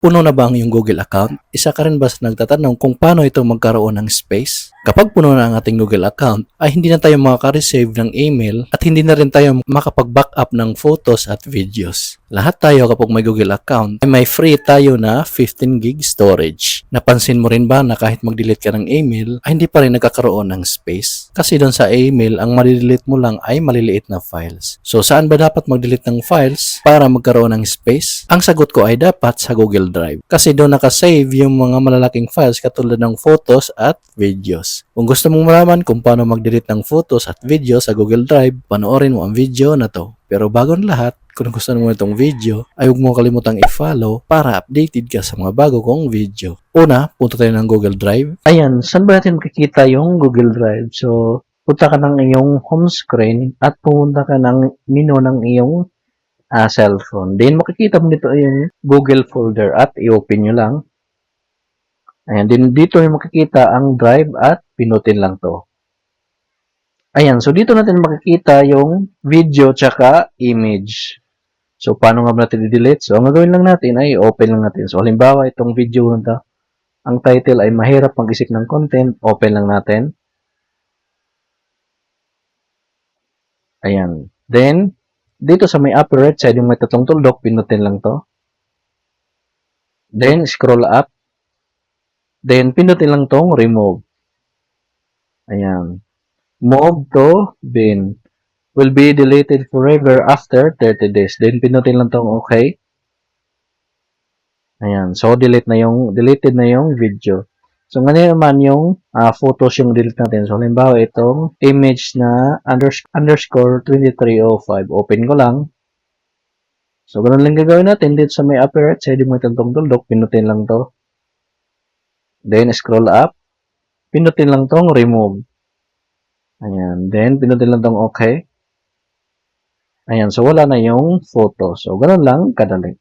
Puno na ba ang iyong Google account? Isa ka rin ba sa nagtatanong kung paano ito magkaroon ng space? Kapag puno na ang ating Google account, ay hindi na tayo makaka-receive ng email at hindi na rin tayo makapag-backup ng photos at videos. Lahat tayo kapag may Google account ay may free tayo na 15 gig storage. Napansin mo rin ba na kahit mag-delete ka ng email ay hindi pa rin nagkakaroon ng space? Kasi doon sa email, ang mali-delete mo lang ay maliliit na files. So saan ba dapat mag-delete ng files para magkaroon ng space? Ang sagot ko ay dapat sa Google Drive. Kasi doon nakasave yung mga malalaking files katulad ng photos at videos. Kung gusto mong malaman kung paano mag-delete ng photos at videos sa Google Drive, panoorin mo ang video na to. Pero bago ang lahat, kung gusto mo itong video, ay huwag mo kalimutang i-follow para updated ka sa mga bago kong video. Una, punta tayo ng Google Drive. Ayan, saan ba natin makikita yung Google Drive? So, punta ka ng iyong home screen at pumunta ka ng menu ng iyong cellphone. Then, makikita mo dito yung Google folder at i-open nyo lang. Ayan, din dito yung makikita ang drive at pinutin lang to. Ayan, so dito natin makikita yung video tsaka image. So, paano nga ba natin i-delete? So, ang gagawin lang natin ay open lang natin. So, halimbawa, itong video na to, ang title ay mahirap mag-isip ng content. Open lang natin. Ayan. Then, dito sa may upper right side, yung may tatlong tuldok, pinutin lang to. Then, scroll up. Then, pinutin lang tong remove. Ayan. Move to bin. Will be deleted forever after 30 days. Then, pinutin lang tong okay. Ayan. So, deleted na yung video. So, ngayon naman yung photos yung delete natin. So, halimbawa itong image na underscore 2305. Open ko lang. So, ganun lang gagawin natin dito sa may upper right side. Yung may tantong tuldok, pinutin lang to. Then, scroll up. Pinutin lang tong remove. Ayan. Then, pinutin lang tong okay. Ayan. So, wala na yung photo. So, ganun lang kadali.